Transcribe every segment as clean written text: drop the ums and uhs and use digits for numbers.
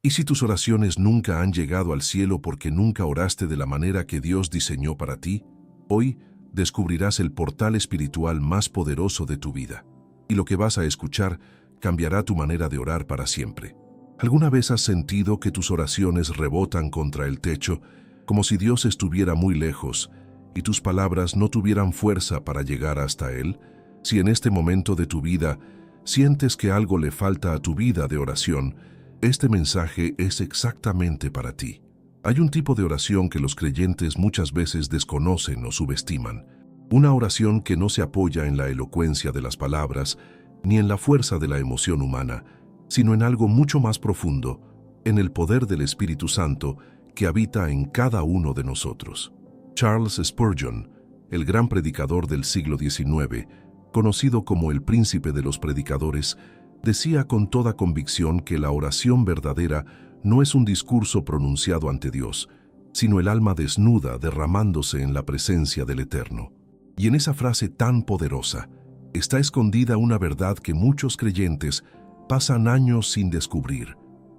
¿Y si tus oraciones nunca han llegado al cielo porque nunca oraste de la manera que Dios diseñó para ti? Hoy descubrirás el portal espiritual más poderoso de tu vida, y lo que vas a escuchar cambiará tu manera de orar para siempre. ¿Alguna vez has sentido que tus oraciones rebotan contra el techo, como si Dios estuviera muy lejos y tus palabras no tuvieran fuerza para llegar hasta Él? Si en este momento de tu vida sientes que algo le falta a tu vida de oración, este mensaje es exactamente para ti. Hay un tipo de oración que los creyentes muchas veces desconocen o subestiman. Una oración que no se apoya en la elocuencia de las palabras ni en la fuerza de la emoción humana, sino en algo mucho más profundo, en el poder del Espíritu Santo que habita en cada uno de nosotros. Charles Spurgeon, el gran predicador del siglo XIX, conocido como el príncipe de los predicadores, decía con toda convicción que la oración verdadera no es un discurso pronunciado ante Dios, sino el alma desnuda derramándose en la presencia del Eterno. Y en esa frase tan poderosa está escondida una verdad que muchos creyentes pasan años sin descubrir.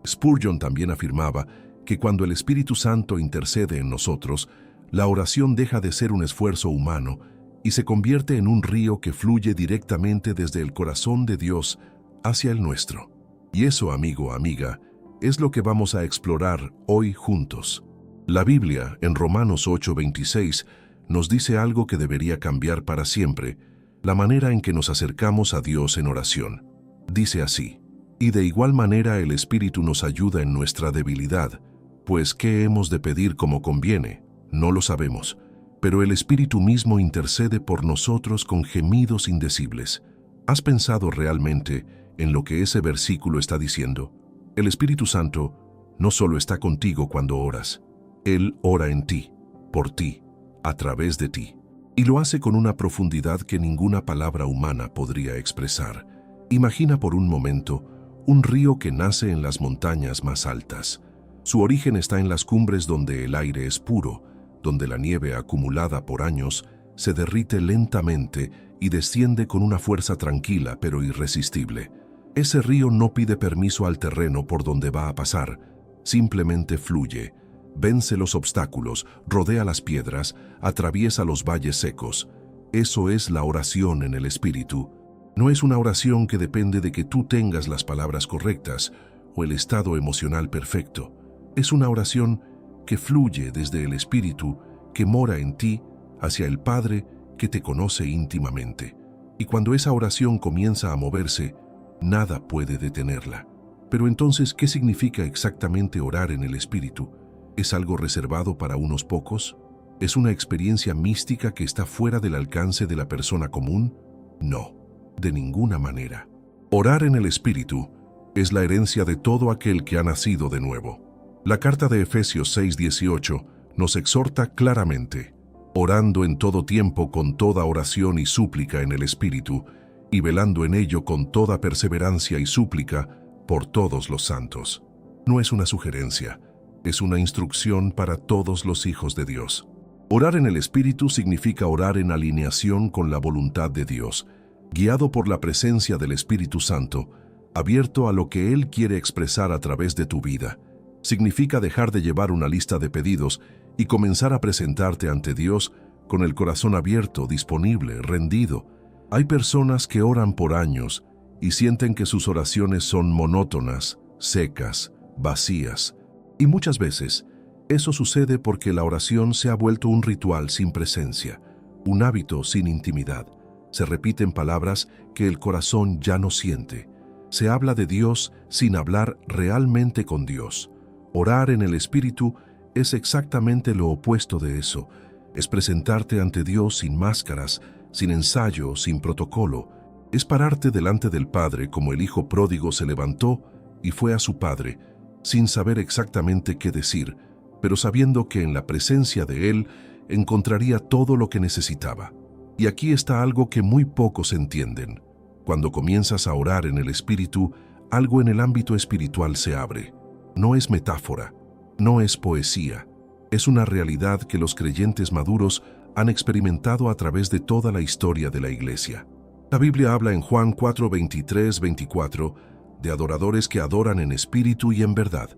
Spurgeon también afirmaba que cuando el Espíritu Santo intercede en nosotros, la oración deja de ser un esfuerzo humano y se convierte en un río que fluye directamente desde el corazón de Dios hacia el nuestro. Y eso, amigo, amiga, es lo que vamos a explorar hoy juntos. La Biblia, en Romanos 8:26, nos dice algo que debería cambiar para siempre, la manera en que nos acercamos a Dios en oración. Dice así: y de igual manera el Espíritu nos ayuda en nuestra debilidad, pues ¿qué hemos de pedir como conviene? No lo sabemos, pero el Espíritu mismo intercede por nosotros con gemidos indecibles. ¿Has pensado realmente en lo que ese versículo está diciendo? El Espíritu Santo no solo está contigo cuando oras, Él ora en ti, por ti, a través de ti, y lo hace con una profundidad que ninguna palabra humana podría expresar. Imagina por un momento un río que nace en las montañas más altas. Su origen está en las cumbres donde el aire es puro, donde la nieve acumulada por años se derrite lentamente y desciende con una fuerza tranquila pero irresistible. Ese río no pide permiso al terreno por donde va a pasar, simplemente fluye, vence los obstáculos, rodea las piedras, atraviesa los valles secos. Eso es la oración en el Espíritu. No es una oración que depende de que tú tengas las palabras correctas o el estado emocional perfecto. Es una oración que fluye desde el Espíritu que mora en ti hacia el Padre que te conoce íntimamente. Y cuando esa oración comienza a moverse, nada puede detenerla. Pero entonces, ¿qué significa exactamente orar en el Espíritu? ¿Es algo reservado para unos pocos? ¿Es una experiencia mística que está fuera del alcance de la persona común? No, de ninguna manera. Orar en el Espíritu es la herencia de todo aquel que ha nacido de nuevo. La carta de Efesios 6:18 nos exhorta claramente: orando en todo tiempo con toda oración y súplica en el Espíritu, y velando en ello con toda perseverancia y súplica por todos los santos. No es una sugerencia, es una instrucción para todos los hijos de Dios. Orar en el Espíritu significa orar en alineación con la voluntad de Dios, guiado por la presencia del Espíritu Santo, abierto a lo que Él quiere expresar a través de tu vida. Significa dejar de llevar una lista de pedidos y comenzar a presentarte ante Dios con el corazón abierto, disponible, rendido. Hay personas que oran por años y sienten que sus oraciones son monótonas, secas, vacías. Y muchas veces eso sucede porque la oración se ha vuelto un ritual sin presencia, un hábito sin intimidad. Se repiten palabras que el corazón ya no siente. Se habla de Dios sin hablar realmente con Dios. Orar en el Espíritu es exactamente lo opuesto de eso. Es presentarte ante Dios sin máscaras, sin ensayo, sin protocolo. Es pararte delante del Padre como el hijo pródigo se levantó y fue a su Padre, sin saber exactamente qué decir, pero sabiendo que en la presencia de Él encontraría todo lo que necesitaba. Y aquí está algo que muy pocos entienden. Cuando comienzas a orar en el Espíritu, algo en el ámbito espiritual se abre. No es metáfora, no es poesía, es una realidad que los creyentes maduros han experimentado a través de toda la historia de la Iglesia. La Biblia habla en Juan 4:23-24 de adoradores que adoran en espíritu y en verdad,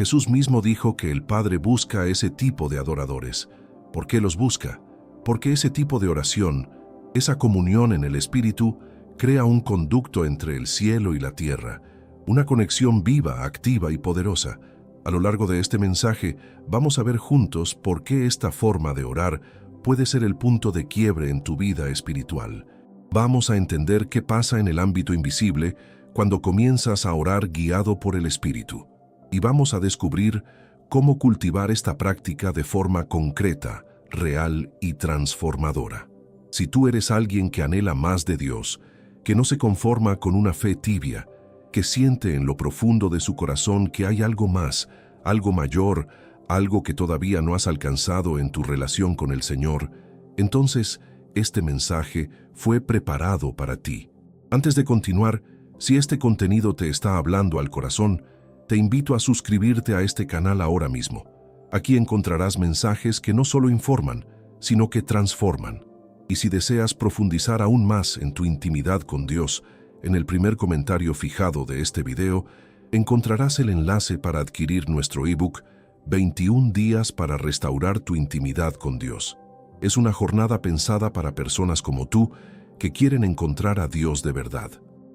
Jesús mismo dijo que el Padre busca a ese tipo de adoradores. ¿Por qué los busca? Porque ese tipo de oración, esa comunión en el Espíritu, crea un conducto entre el cielo y la tierra, una conexión viva, activa y poderosa. A lo largo de este mensaje vamos a ver juntos por qué esta forma de orar puede ser el punto de quiebre en tu vida espiritual. Vamos a entender qué pasa en el ámbito invisible cuando comienzas a orar guiado por el Espíritu. Y vamos a descubrir cómo cultivar esta práctica de forma concreta, real y transformadora. Si tú eres alguien que anhela más de Dios, que no se conforma con una fe tibia, que siente en lo profundo de su corazón que hay algo más, algo mayor, algo que todavía no has alcanzado en tu relación con el Señor, entonces este mensaje fue preparado para ti. Antes de continuar, si este contenido te está hablando al corazón, te invito a suscribirte a este canal ahora mismo. Aquí encontrarás mensajes que no solo informan, sino que transforman. Y si deseas profundizar aún más en tu intimidad con Dios, en el primer comentario fijado de este video, encontrarás el enlace para adquirir nuestro ebook 21 días para restaurar tu intimidad con Dios. Es una jornada pensada para personas como tú que quieren encontrar a Dios de verdad.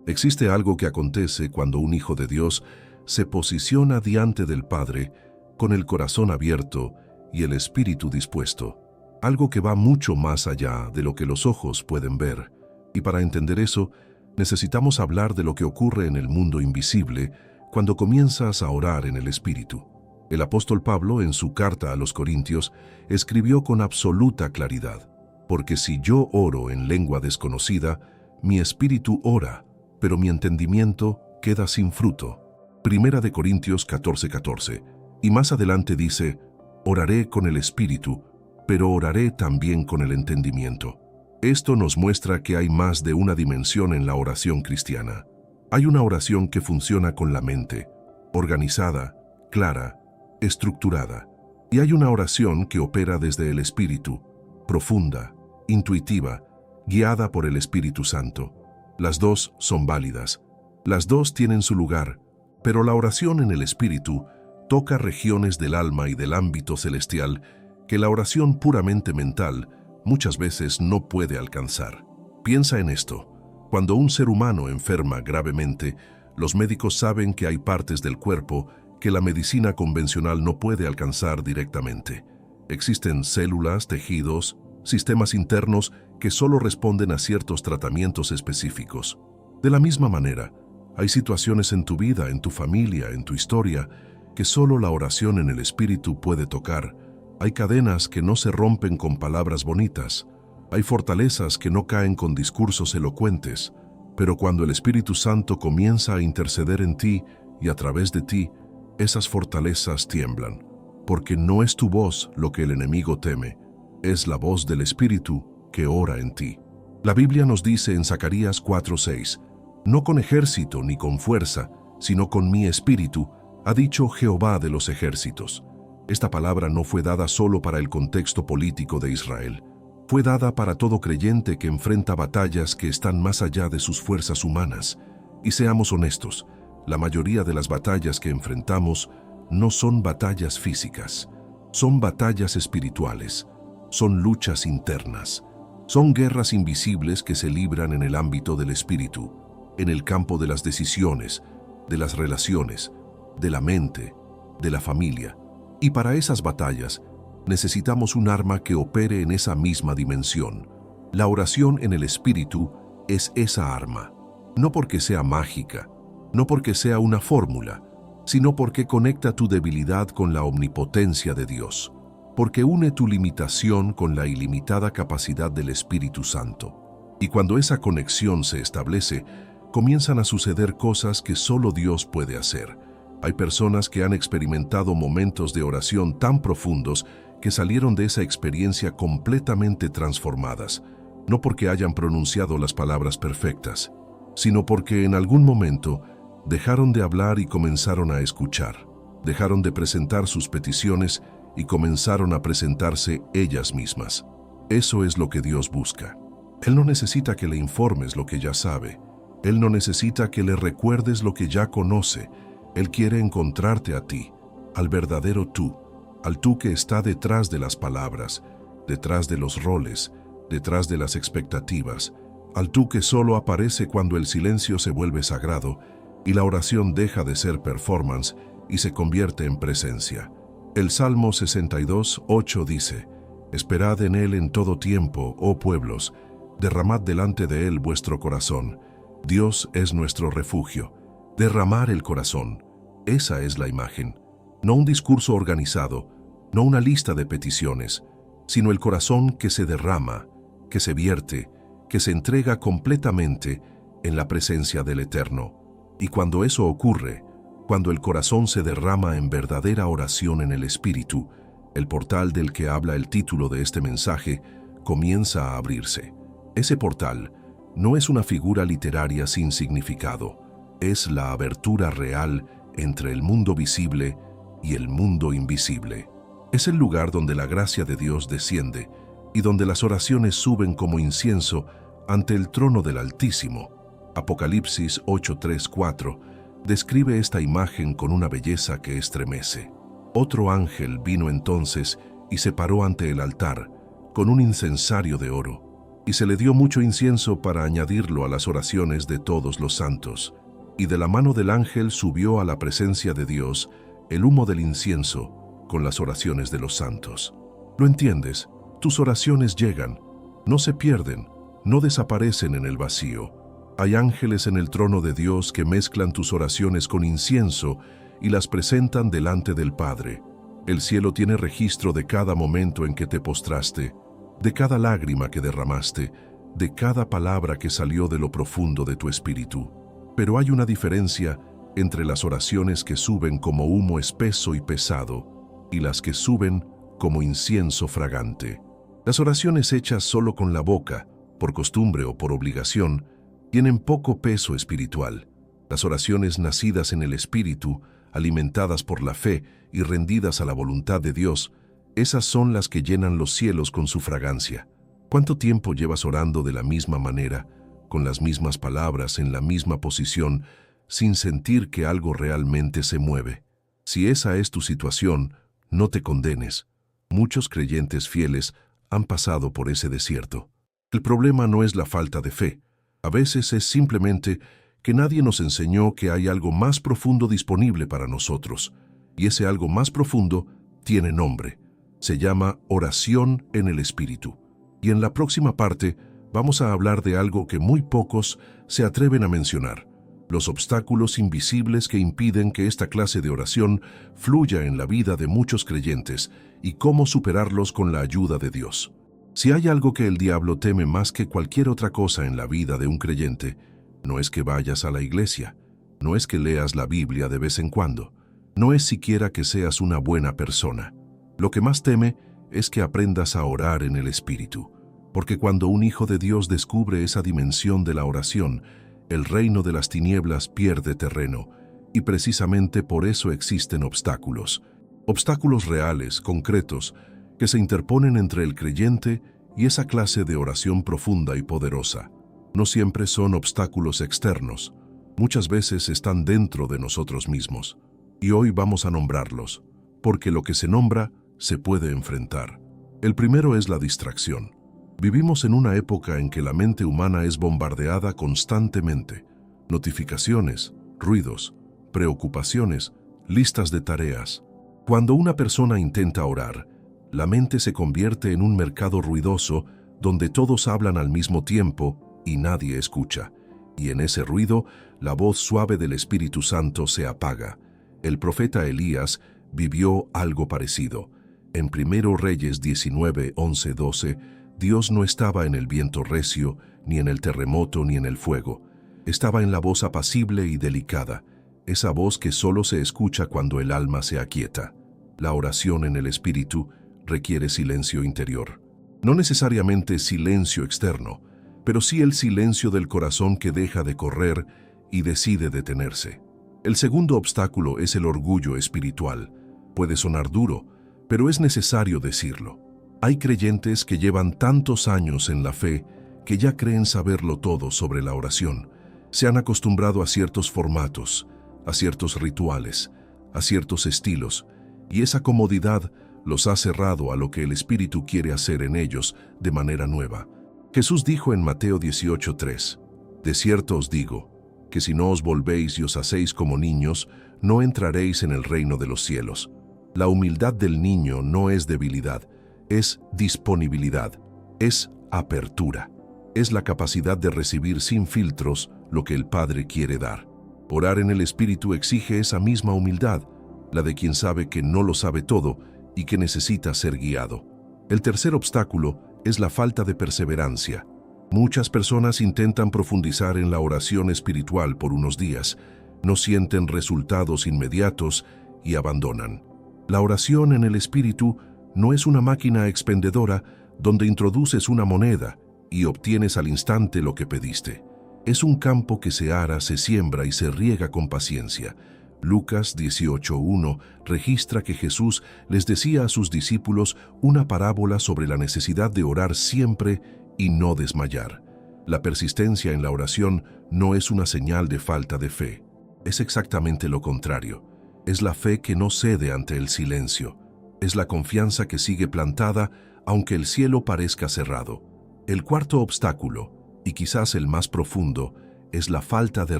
Existe algo que acontece cuando un hijo de Dios se posiciona diante del Padre con el corazón abierto y el espíritu dispuesto. Algo que va mucho más allá de lo que los ojos pueden ver. Y para entender eso, necesitamos hablar de lo que ocurre en el mundo invisible cuando comienzas a orar en el Espíritu. El apóstol Pablo, en su carta a los Corintios, escribió con absoluta claridad: porque si yo oro en lengua desconocida, mi espíritu ora, pero mi entendimiento queda sin fruto. Primera de Corintios 14:14. Y más adelante dice: oraré con el espíritu, pero oraré también con el entendimiento. Esto nos muestra que hay más de una dimensión en la oración cristiana. Hay una oración que funciona con la mente, organizada, clara, estructurada. Y hay una oración que opera desde el espíritu, profunda, intuitiva, guiada por el Espíritu Santo. Las dos son válidas. Las dos tienen su lugar, pero la oración en el espíritu toca regiones del alma y del ámbito celestial que la oración puramente mental muchas veces no puede alcanzar. Piensa en esto. Cuando un ser humano enferma gravemente, los médicos saben que hay partes del cuerpo que la medicina convencional no puede alcanzar directamente. Existen células, tejidos, sistemas internos que solo responden a ciertos tratamientos específicos. De la misma manera, hay situaciones en tu vida, en tu familia, en tu historia, que solo la oración en el Espíritu puede tocar. Hay cadenas que no se rompen con palabras bonitas. Hay fortalezas que no caen con discursos elocuentes. Pero cuando el Espíritu Santo comienza a interceder en ti y a través de ti, esas fortalezas tiemblan. Porque no es tu voz lo que el enemigo teme, es la voz del Espíritu que ora en ti. La Biblia nos dice en Zacarías 4:6, no con ejército ni con fuerza, sino con mi espíritu, ha dicho Jehová de los ejércitos. Esta palabra no fue dada solo para el contexto político de Israel. Fue dada para todo creyente que enfrenta batallas que están más allá de sus fuerzas humanas. Y seamos honestos, la mayoría de las batallas que enfrentamos no son batallas físicas, son batallas espirituales, son luchas internas, son guerras invisibles que se libran en el ámbito del espíritu, en el campo de las decisiones, de las relaciones, de la mente, de la familia. Y para esas batallas, necesitamos un arma que opere en esa misma dimensión. La oración en el Espíritu es esa arma. No porque sea mágica, no porque sea una fórmula, sino porque conecta tu debilidad con la omnipotencia de Dios, porque une tu limitación con la ilimitada capacidad del Espíritu Santo. Y cuando esa conexión se establece, comienzan a suceder cosas que solo Dios puede hacer. Hay personas que han experimentado momentos de oración tan profundos que salieron de esa experiencia completamente transformadas, no porque hayan pronunciado las palabras perfectas, sino porque en algún momento dejaron de hablar y comenzaron a escuchar, dejaron de presentar sus peticiones y comenzaron a presentarse ellas mismas. Eso es lo que Dios busca. Él no necesita que le informes lo que ya sabe. Él no necesita que le recuerdes lo que ya conoce. Él quiere encontrarte a ti. al verdadero tú, al tú que está detrás de las palabras, detrás de los roles, detrás de las expectativas, al tú que solo aparece cuando el silencio se vuelve sagrado y la oración deja de ser performance y se convierte en presencia. El Salmo 62:8 dice: «Esperad en Él en todo tiempo, oh pueblos, derramad delante de Él vuestro corazón. Dios es nuestro refugio». Derramar el corazón, esa es la imagen. No un discurso organizado, no una lista de peticiones, sino el corazón que se derrama, que se vierte, que se entrega completamente en la presencia del Eterno. Y cuando eso ocurre, cuando el corazón se derrama en verdadera oración en el Espíritu, el portal del que habla el título de este mensaje comienza a abrirse. Ese portal no es una figura literaria sin significado, es la abertura real entre el mundo visible y el mundo invisible. Es el lugar donde la gracia de Dios desciende y donde las oraciones suben como incienso ante el trono del Altísimo. Apocalipsis 8:3-4 describe esta imagen con una belleza que estremece. Otro ángel vino entonces y se paró ante el altar con un incensario de oro, y se le dio mucho incienso para añadirlo a las oraciones de todos los santos. Y de la mano del ángel subió a la presencia de Dios el humo del incienso con las oraciones de los santos. ¿Lo entiendes? Tus oraciones llegan, no se pierden, no desaparecen en el vacío. Hay ángeles en el trono de Dios que mezclan tus oraciones con incienso y las presentan delante del Padre. El cielo tiene registro de cada momento en que te postraste, de cada lágrima que derramaste, de cada palabra que salió de lo profundo de tu espíritu. Pero hay una diferencia entre las oraciones que suben como humo espeso y pesado y las que suben como incienso fragante. Las oraciones hechas solo con la boca, por costumbre o por obligación, tienen poco peso espiritual. Las oraciones nacidas en el Espíritu, alimentadas por la fe y rendidas a la voluntad de Dios, esas son las que llenan los cielos con su fragancia. ¿Cuánto tiempo llevas orando de la misma manera, con las mismas palabras, en la misma posición, sin sentir que algo realmente se mueve? Si esa es tu situación, no te condenes. Muchos creyentes fieles han pasado por ese desierto. El problema no es la falta de fe. A veces es simplemente que nadie nos enseñó que hay algo más profundo disponible para nosotros. Y ese algo más profundo tiene nombre. Se llama oración en el Espíritu. Y en la próxima parte vamos a hablar de algo que muy pocos se atreven a mencionar: los obstáculos invisibles que impiden que esta clase de oración fluya en la vida de muchos creyentes y cómo superarlos con la ayuda de Dios. Si hay algo que el diablo teme más que cualquier otra cosa en la vida de un creyente, no es que vayas a la iglesia, no es que leas la Biblia de vez en cuando, no es siquiera que seas una buena persona. Lo que más teme es que aprendas a orar en el Espíritu. Porque cuando un hijo de Dios descubre esa dimensión de la oración, el reino de las tinieblas pierde terreno, y precisamente por eso existen obstáculos. Obstáculos reales, concretos, que se interponen entre el creyente y esa clase de oración profunda y poderosa. No siempre son obstáculos externos, muchas veces están dentro de nosotros mismos. Y hoy vamos a nombrarlos, porque lo que se nombra se puede enfrentar. El primero es la distracción. Vivimos en una época en que la mente humana es bombardeada constantemente. Notificaciones, ruidos, preocupaciones, listas de tareas. Cuando una persona intenta orar, la mente se convierte en un mercado ruidoso donde todos hablan al mismo tiempo y nadie escucha. Y en ese ruido, la voz suave del Espíritu Santo se apaga. El profeta Elías vivió algo parecido. En 1 Reyes 19, 11, 12, Dios no estaba en el viento recio, ni en el terremoto, ni en el fuego. Estaba en la voz apacible y delicada, esa voz que solo se escucha cuando el alma se aquieta. La oración en el Espíritu requiere silencio interior. No necesariamente silencio externo, pero sí el silencio del corazón que deja de correr y decide detenerse. El segundo obstáculo es el orgullo espiritual. Puede sonar duro, pero es necesario decirlo. Hay creyentes que llevan tantos años en la fe que ya creen saberlo todo sobre la oración. Se han acostumbrado a ciertos formatos, a ciertos rituales, a ciertos estilos, y esa comodidad los ha cerrado a lo que el Espíritu quiere hacer en ellos de manera nueva. Jesús dijo en Mateo 18:3, «De cierto os digo, que si no os volvéis y os hacéis como niños, no entraréis en el reino de los cielos». La humildad del niño no es debilidad, es disponibilidad, es apertura. Es la capacidad de recibir sin filtros lo que el Padre quiere dar. Orar en el Espíritu exige esa misma humildad, la de quien sabe que no lo sabe todo y que necesita ser guiado. El tercer obstáculo es la falta de perseverancia. Muchas personas intentan profundizar en la oración espiritual por unos días, no sienten resultados inmediatos y abandonan. La oración en el Espíritu no es una máquina expendedora donde introduces una moneda y obtienes al instante lo que pediste. Es un campo que se ara, se siembra y se riega con paciencia. Lucas 18:1 registra que Jesús les decía a sus discípulos una parábola sobre la necesidad de orar siempre y no desmayar. La persistencia en la oración no es una señal de falta de fe. Es exactamente lo contrario. Es la fe que no cede ante el silencio. Es la confianza que sigue plantada aunque el cielo parezca cerrado. El cuarto obstáculo, y quizás el más profundo, es la falta de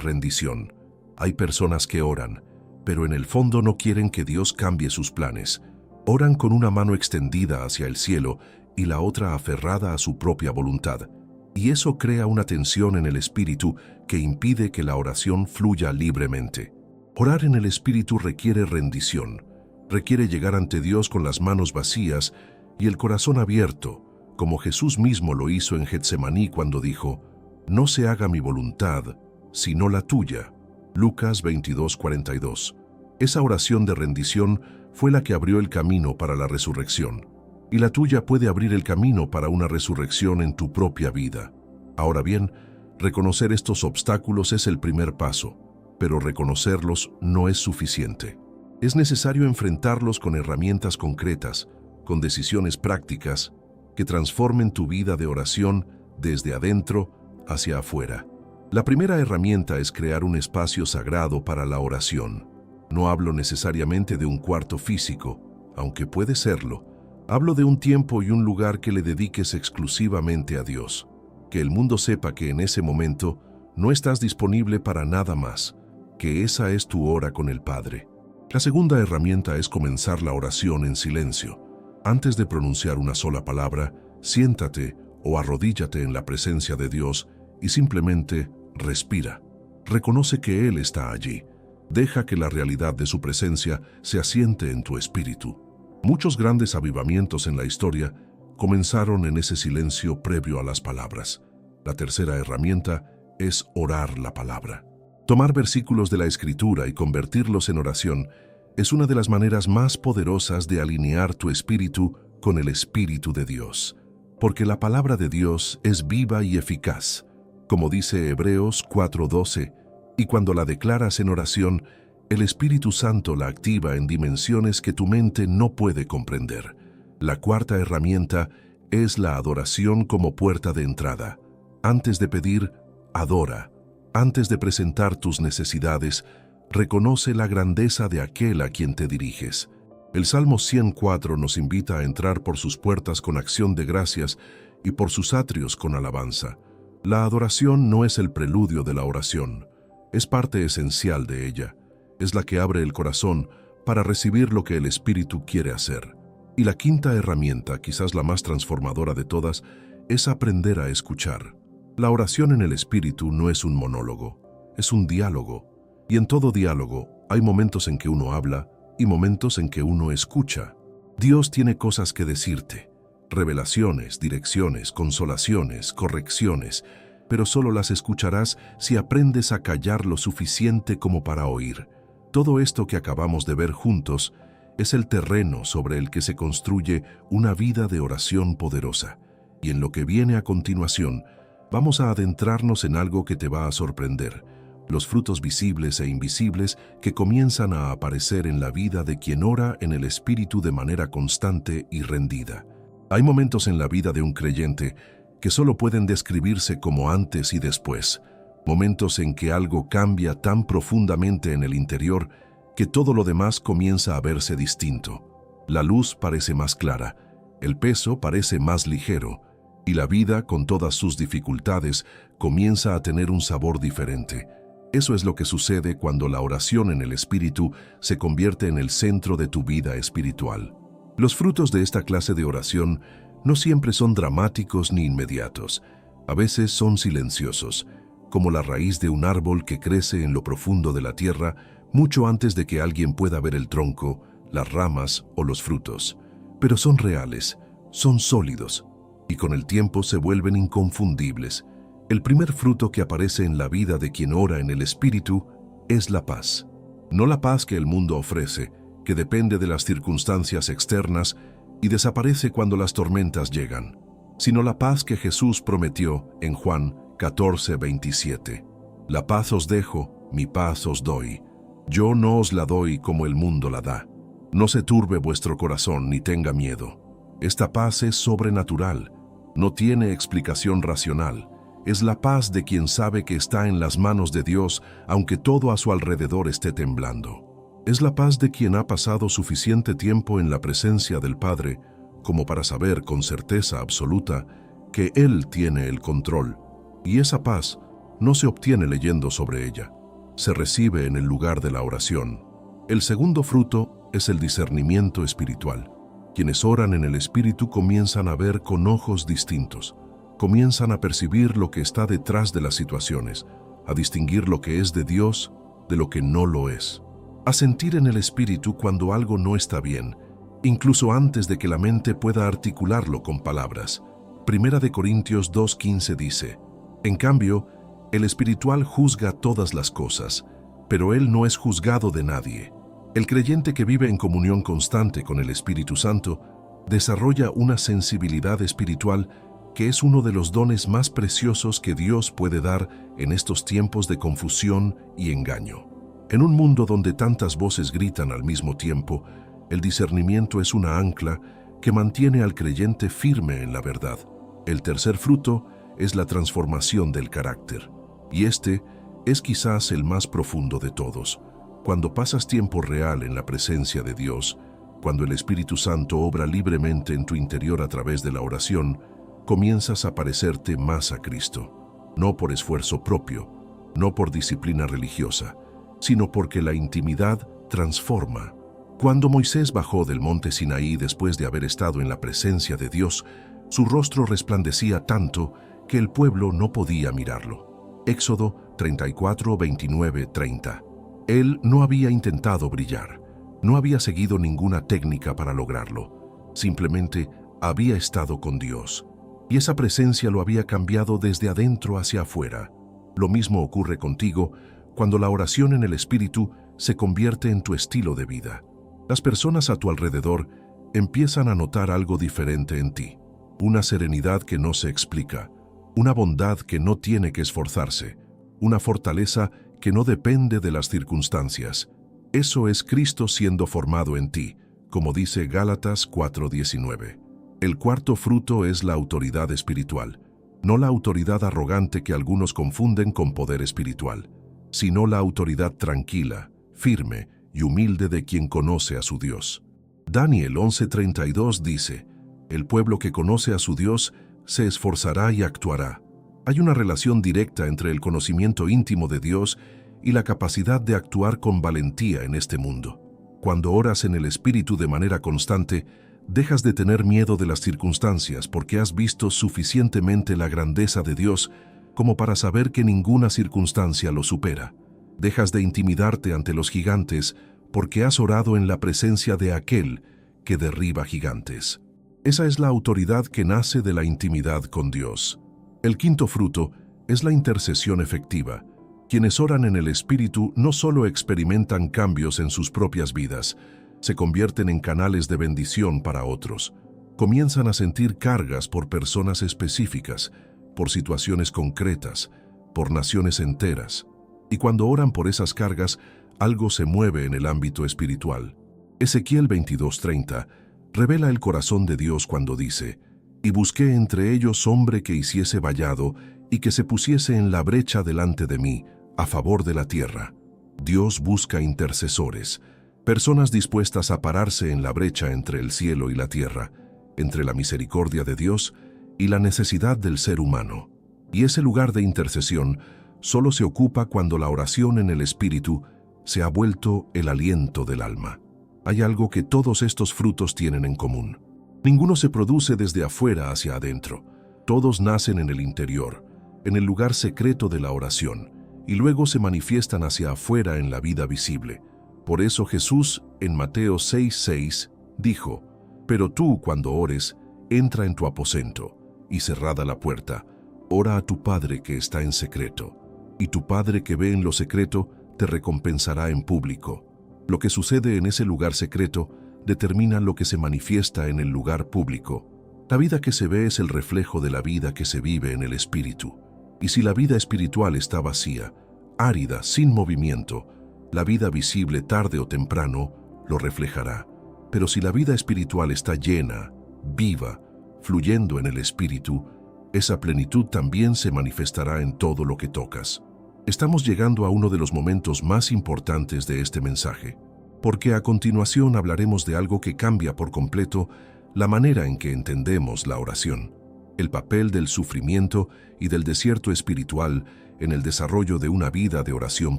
rendición. Hay personas que oran, pero en el fondo no quieren que Dios cambie sus planes. Oran con una mano extendida hacia el cielo y la otra aferrada a su propia voluntad. Y eso crea una tensión en el espíritu que impide que la oración fluya libremente. Orar en el Espíritu requiere rendición, requiere llegar ante Dios con las manos vacías y el corazón abierto, como Jesús mismo lo hizo en Getsemaní cuando dijo, «No se haga mi voluntad, sino la tuya». Lucas 22:42. Esa oración de rendición fue la que abrió el camino para la resurrección, y la tuya puede abrir el camino para una resurrección en tu propia vida. Ahora bien, reconocer estos obstáculos es el primer paso, pero reconocerlos no es suficiente. Es necesario enfrentarlos con herramientas concretas, con decisiones prácticas, que transformen tu vida de oración desde adentro hacia afuera. La primera herramienta es crear un espacio sagrado para la oración. No hablo necesariamente de un cuarto físico, aunque puede serlo. Hablo de un tiempo y un lugar que le dediques exclusivamente a Dios. Que el mundo sepa que en ese momento no estás disponible para nada más, que esa es tu hora con el Padre. La segunda herramienta es comenzar la oración en silencio. Antes de pronunciar una sola palabra, siéntate o arrodíllate en la presencia de Dios y simplemente respira. Reconoce que Él está allí. Deja que la realidad de su presencia se asiente en tu espíritu. Muchos grandes avivamientos en la historia comenzaron en ese silencio previo a las palabras. La tercera herramienta es orar la palabra. Tomar versículos de la Escritura y convertirlos en oración es una de las maneras más poderosas de alinear tu espíritu con el Espíritu de Dios, porque la palabra de Dios es viva y eficaz, como dice Hebreos 4:12, y cuando la declaras en oración, el Espíritu Santo la activa en dimensiones que tu mente no puede comprender. La cuarta herramienta es la adoración como puerta de entrada. Antes de pedir, adora. Antes de presentar tus necesidades, reconoce la grandeza de aquel a quien te diriges. El Salmo 104 nos invita a entrar por sus puertas con acción de gracias y por sus atrios con alabanza. La adoración no es el preludio de la oración, es parte esencial de ella. Es la que abre el corazón para recibir lo que el Espíritu quiere hacer. Y la quinta herramienta, quizás la más transformadora de todas, es aprender a escuchar. La oración en el Espíritu no es un monólogo, es un diálogo. Y en todo diálogo hay momentos en que uno habla y momentos en que uno escucha. Dios tiene cosas que decirte, revelaciones, direcciones, consolaciones, correcciones, pero solo las escucharás si aprendes a callar lo suficiente como para oír. Todo esto que acabamos de ver juntos es el terreno sobre el que se construye una vida de oración poderosa. Y en lo que viene a continuación, vamos a adentrarnos en algo que te va a sorprender, los frutos visibles e invisibles que comienzan a aparecer en la vida de quien ora en el Espíritu de manera constante y rendida. Hay momentos en la vida de un creyente que solo pueden describirse como antes y después, momentos en que algo cambia tan profundamente en el interior que todo lo demás comienza a verse distinto. La luz parece más clara, el peso parece más ligero, y la vida, con todas sus dificultades, comienza a tener un sabor diferente. Eso es lo que sucede cuando la oración en el Espíritu se convierte en el centro de tu vida espiritual. Los frutos de esta clase de oración no siempre son dramáticos ni inmediatos. A veces son silenciosos, como la raíz de un árbol que crece en lo profundo de la tierra mucho antes de que alguien pueda ver el tronco, las ramas o los frutos. Pero son reales, son sólidos, y con el tiempo se vuelven inconfundibles. El primer fruto que aparece en la vida de quien ora en el Espíritu es la paz. No la paz que el mundo ofrece, que depende de las circunstancias externas y desaparece cuando las tormentas llegan, sino la paz que Jesús prometió en Juan 14:27. La paz os dejo, mi paz os doy. Yo no os la doy como el mundo la da. No se turbe vuestro corazón ni tenga miedo. Esta paz es sobrenatural, no tiene explicación racional. Es la paz de quien sabe que está en las manos de Dios, aunque todo a su alrededor esté temblando. Es la paz de quien ha pasado suficiente tiempo en la presencia del Padre como para saber con certeza absoluta que Él tiene el control, y esa paz no se obtiene leyendo sobre ella, se recibe en el lugar de la oración. El segundo fruto es el discernimiento espiritual. Quienes oran en el Espíritu comienzan a ver con ojos distintos, comienzan a percibir lo que está detrás de las situaciones, a distinguir lo que es de Dios de lo que no lo es, a sentir en el Espíritu cuando algo no está bien, incluso antes de que la mente pueda articularlo con palabras. Primera de Corintios 2:15 dice: en cambio, el espiritual juzga todas las cosas, pero él no es juzgado de nadie. El creyente que vive en comunión constante con el Espíritu Santo desarrolla una sensibilidad espiritual que es uno de los dones más preciosos que Dios puede dar en estos tiempos de confusión y engaño. En un mundo donde tantas voces gritan al mismo tiempo, el discernimiento es una ancla que mantiene al creyente firme en la verdad. El tercer fruto es la transformación del carácter, y este es quizás el más profundo de todos. Cuando pasas tiempo real en la presencia de Dios, cuando el Espíritu Santo obra libremente en tu interior a través de la oración, comienzas a parecerte más a Cristo, no por esfuerzo propio, no por disciplina religiosa, sino porque la intimidad transforma. Cuando Moisés bajó del monte Sinaí después de haber estado en la presencia de Dios, su rostro resplandecía tanto que el pueblo no podía mirarlo. Éxodo 34, 29, 30. Él no había intentado brillar, no había seguido ninguna técnica para lograrlo, simplemente había estado con Dios, y esa presencia lo había cambiado desde adentro hacia afuera. Lo mismo ocurre contigo cuando la oración en el Espíritu se convierte en tu estilo de vida. Las personas a tu alrededor empiezan a notar algo diferente en ti, una serenidad que no se explica, una bondad que no tiene que esforzarse, una fortaleza que no depende de las circunstancias. Eso es Cristo siendo formado en ti, como dice Gálatas 4:19. El cuarto fruto es la autoridad espiritual, no la autoridad arrogante que algunos confunden con poder espiritual, sino la autoridad tranquila, firme y humilde de quien conoce a su Dios. Daniel 11:32 dice: el pueblo que conoce a su Dios se esforzará y actuará. Hay una relación directa entre el conocimiento íntimo de Dios y la capacidad de actuar con valentía en este mundo. Cuando oras en el Espíritu de manera constante, dejas de tener miedo de las circunstancias porque has visto suficientemente la grandeza de Dios como para saber que ninguna circunstancia lo supera. Dejas de intimidarte ante los gigantes porque has orado en la presencia de aquel que derriba gigantes. Esa es la autoridad que nace de la intimidad con Dios. El quinto fruto es la intercesión efectiva. Quienes oran en el Espíritu no solo experimentan cambios en sus propias vidas, se convierten en canales de bendición para otros. Comienzan a sentir cargas por personas específicas, por situaciones concretas, por naciones enteras. Y cuando oran por esas cargas, algo se mueve en el ámbito espiritual. Ezequiel 22:30 revela el corazón de Dios cuando dice: y busqué entre ellos hombre que hiciese vallado y que se pusiese en la brecha delante de mí, a favor de la tierra. Dios busca intercesores, personas dispuestas a pararse en la brecha entre el cielo y la tierra, entre la misericordia de Dios y la necesidad del ser humano. Y ese lugar de intercesión solo se ocupa cuando la oración en el Espíritu se ha vuelto el aliento del alma. Hay algo que todos estos frutos tienen en común. Ninguno se produce desde afuera hacia adentro. Todos nacen en el interior, en el lugar secreto de la oración, y luego se manifiestan hacia afuera en la vida visible. Por eso Jesús, en Mateo 6:6, dijo: «Pero tú, cuando ores, entra en tu aposento, y cerrada la puerta, ora a tu Padre que está en secreto, y tu Padre que ve en lo secreto te recompensará en público». Lo que sucede en ese lugar secreto determina lo que se manifiesta en el lugar público. La vida que se ve es el reflejo de la vida que se vive en el Espíritu. Y si la vida espiritual está vacía, árida, sin movimiento, la vida visible tarde o temprano lo reflejará. Pero si la vida espiritual está llena, viva, fluyendo en el Espíritu, esa plenitud también se manifestará en todo lo que tocas. Estamos llegando a uno de los momentos más importantes de este mensaje, porque a continuación hablaremos de algo que cambia por completo la manera en que entendemos la oración, el papel del sufrimiento y del desierto espiritual en el desarrollo de una vida de oración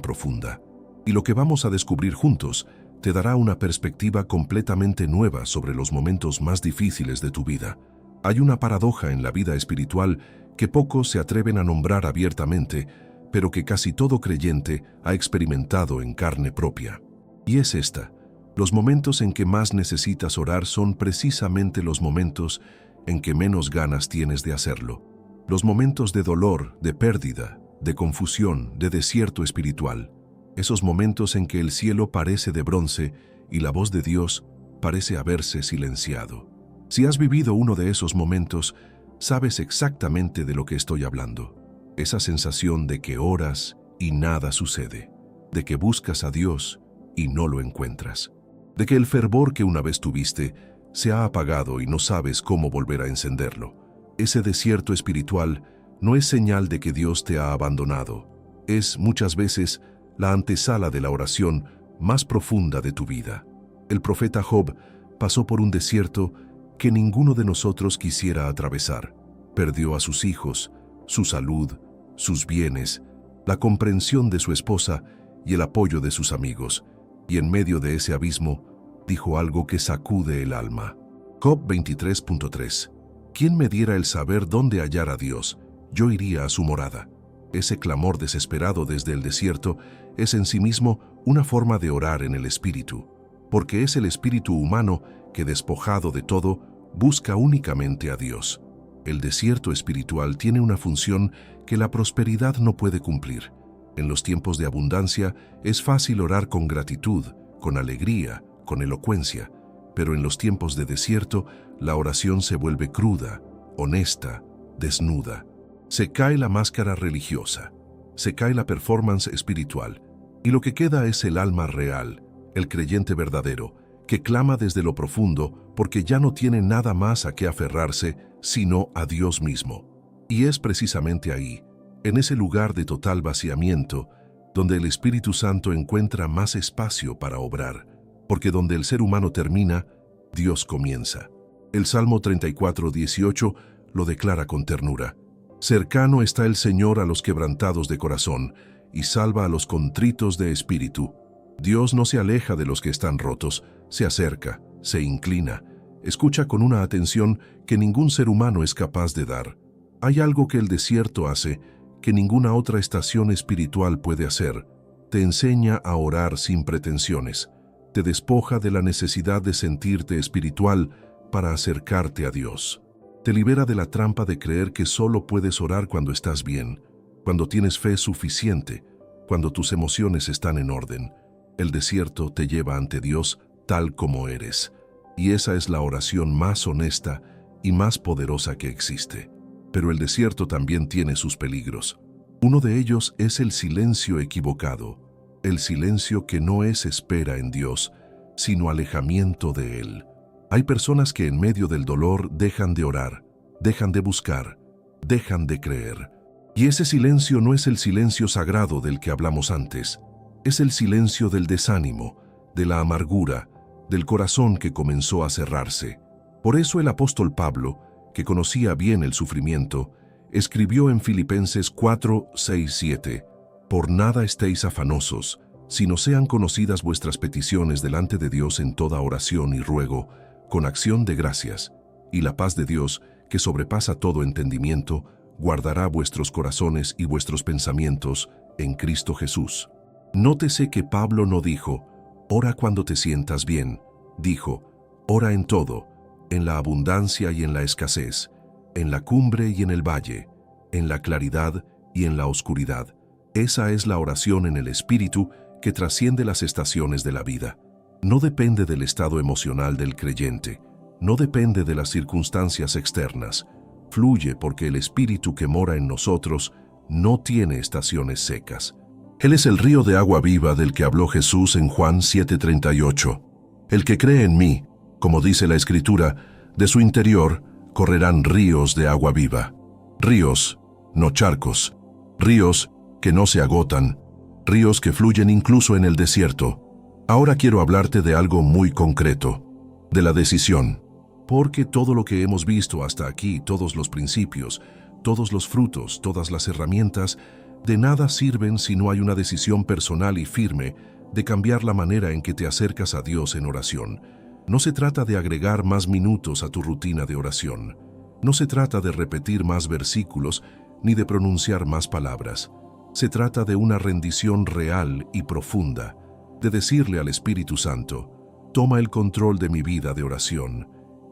profunda. Y lo que vamos a descubrir juntos te dará una perspectiva completamente nueva sobre los momentos más difíciles de tu vida. Hay una paradoja en la vida espiritual que pocos se atreven a nombrar abiertamente, pero que casi todo creyente ha experimentado en carne propia. Y es esta: los momentos en que más necesitas orar son precisamente los momentos en que menos ganas tienes de hacerlo. Los momentos de dolor, de pérdida, de confusión, de desierto espiritual. Esos momentos en que el cielo parece de bronce y la voz de Dios parece haberse silenciado. Si has vivido uno de esos momentos, sabes exactamente de lo que estoy hablando. Esa sensación de que oras y nada sucede, de que buscas a Dios y no lo encuentras, de que el fervor que una vez tuviste se ha apagado y no sabes cómo volver a encenderlo. Ese desierto espiritual no es señal de que Dios te ha abandonado, es muchas veces la antesala de la oración más profunda de tu vida. El profeta Job pasó por un desierto que ninguno de nosotros quisiera atravesar. Perdió a sus hijos, su salud, sus bienes, la comprensión de su esposa y el apoyo de sus amigos, y en medio de ese abismo dijo algo que sacude el alma. Job 23.3: «¿Quién me diera el saber dónde hallar a Dios? Yo iría a su morada». Ese clamor desesperado desde el desierto es en sí mismo una forma de orar en el Espíritu, porque es el espíritu humano que, despojado de todo, busca únicamente a Dios. El desierto espiritual tiene una función que la prosperidad no puede cumplir. En los tiempos de abundancia es fácil orar con gratitud, con alegría, con elocuencia, pero en los tiempos de desierto la oración se vuelve cruda, honesta, desnuda. Se cae la máscara religiosa, se cae la performance espiritual, y lo que queda es el alma real, el creyente verdadero, que clama desde lo profundo porque ya no tiene nada más a qué aferrarse sino a Dios mismo. Y es precisamente ahí, en ese lugar de total vaciamiento, donde el Espíritu Santo encuentra más espacio para obrar, porque donde el ser humano termina, Dios comienza. El Salmo 34:18 lo declara con ternura: «Cercano está el Señor a los quebrantados de corazón, y salva a los contritos de espíritu». Dios no se aleja de los que están rotos, se acerca, se inclina, escucha con una atención que ningún ser humano es capaz de dar. Hay algo que el desierto hace que ninguna otra estación espiritual puede hacer. Te enseña a orar sin pretensiones, te despoja de la necesidad de sentirte espiritual para acercarte a Dios. Te libera de la trampa de creer que solo puedes orar cuando estás bien, cuando tienes fe suficiente, cuando tus emociones están en orden. El desierto te lleva ante Dios tal como eres, y esa es la oración más honesta y más poderosa que existe. Pero el desierto también tiene sus peligros. Uno de ellos es el silencio equivocado, el silencio que no es espera en Dios, sino alejamiento de Él. Hay personas que en medio del dolor dejan de orar, dejan de buscar, dejan de creer. Y ese silencio no es el silencio sagrado del que hablamos antes. Es el silencio del desánimo, de la amargura, del corazón que comenzó a cerrarse. Por eso el apóstol Pablo, que conocía bien el sufrimiento, escribió en Filipenses 4, 6, 7, «Por nada estéis afanosos, sino sean conocidas vuestras peticiones delante de Dios en toda oración y ruego, con acción de gracias, y la paz de Dios, que sobrepasa todo entendimiento, guardará vuestros corazones y vuestros pensamientos en Cristo Jesús». Nótese que Pablo no dijo, «Ora cuando te sientas bien», dijo, «Ora en todo, en la abundancia y en la escasez, en la cumbre y en el valle, en la claridad y en la oscuridad». Esa es la oración en el Espíritu que trasciende las estaciones de la vida. No depende del estado emocional del creyente, no depende de las circunstancias externas. Fluye porque el Espíritu que mora en nosotros no tiene estaciones secas. Él es el río de agua viva del que habló Jesús en Juan 7:38. El que cree en mí, como dice la Escritura, de su interior correrán ríos de agua viva. Ríos, no charcos. Ríos que no se agotan. Ríos que fluyen incluso en el desierto. Ahora quiero hablarte de algo muy concreto, de la decisión. Porque todo lo que hemos visto hasta aquí, todos los principios, todos los frutos, todas las herramientas, de nada sirven si no hay una decisión personal y firme de cambiar la manera en que te acercas a Dios en oración. No se trata de agregar más minutos a tu rutina de oración. No se trata de repetir más versículos ni de pronunciar más palabras. Se trata de una rendición real y profunda, de decirle al Espíritu Santo, «Toma el control de mi vida de oración,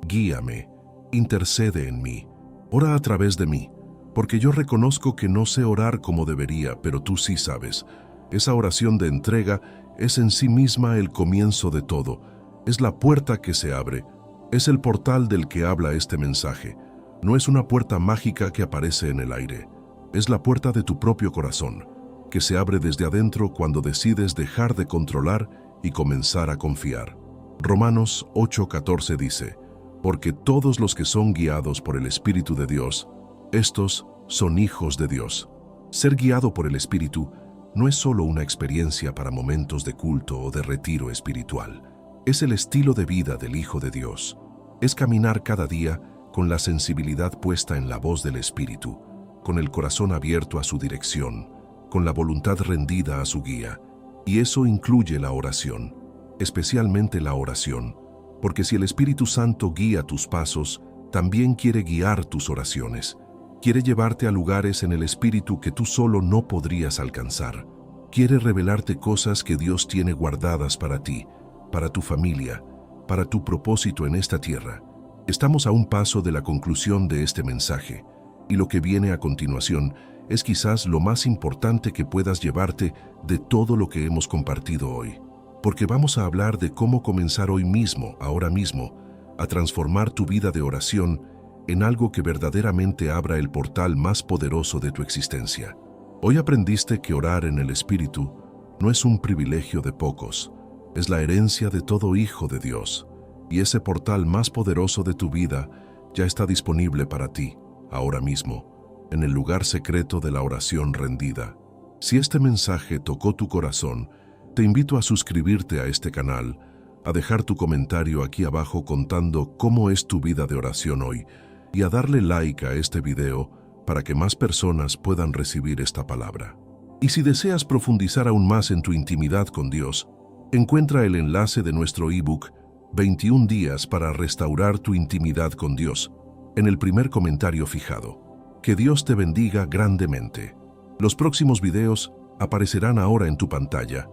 guíame, intercede en mí, ora a través de mí, porque yo reconozco que no sé orar como debería, pero tú sí sabes». Esa oración de entrega es en sí misma el comienzo de todo, es la puerta que se abre, es el portal del que habla este mensaje. No es una puerta mágica que aparece en el aire, es la puerta de tu propio corazón, que se abre desde adentro cuando decides dejar de controlar y comenzar a confiar. Romanos 8:14 dice, «Porque todos los que son guiados por el Espíritu de Dios, estos son hijos de Dios». Ser guiado por el Espíritu no es solo una experiencia para momentos de culto o de retiro espiritual. Es el estilo de vida del Hijo de Dios. Es caminar cada día con la sensibilidad puesta en la voz del Espíritu, con el corazón abierto a su dirección, con la voluntad rendida a su guía. Y eso incluye la oración, especialmente la oración, porque si el Espíritu Santo guía tus pasos, también quiere guiar tus oraciones. Quiere llevarte a lugares en el Espíritu que tú solo no podrías alcanzar. Quiere revelarte cosas que Dios tiene guardadas para ti, para tu familia, para tu propósito en esta tierra. Estamos a un paso de la conclusión de este mensaje, y lo que viene a continuación es quizás lo más importante que puedas llevarte de todo lo que hemos compartido hoy. Porque vamos a hablar de cómo comenzar hoy mismo, ahora mismo, a transformar tu vida de oración en algo que verdaderamente abra el portal más poderoso de tu existencia. Hoy aprendiste que orar en el Espíritu no es un privilegio de pocos, es la herencia de todo hijo de Dios, y ese portal más poderoso de tu vida ya está disponible para ti, ahora mismo, en el lugar secreto de la oración rendida. Si este mensaje tocó tu corazón, te invito a suscribirte a este canal, a dejar tu comentario aquí abajo contando cómo es tu vida de oración hoy, y a darle like a este video para que más personas puedan recibir esta palabra. Y si deseas profundizar aún más en tu intimidad con Dios, encuentra el enlace de nuestro ebook 21 días para restaurar tu intimidad con Dios en el primer comentario fijado. Que Dios te bendiga grandemente. Los próximos videos aparecerán ahora en tu pantalla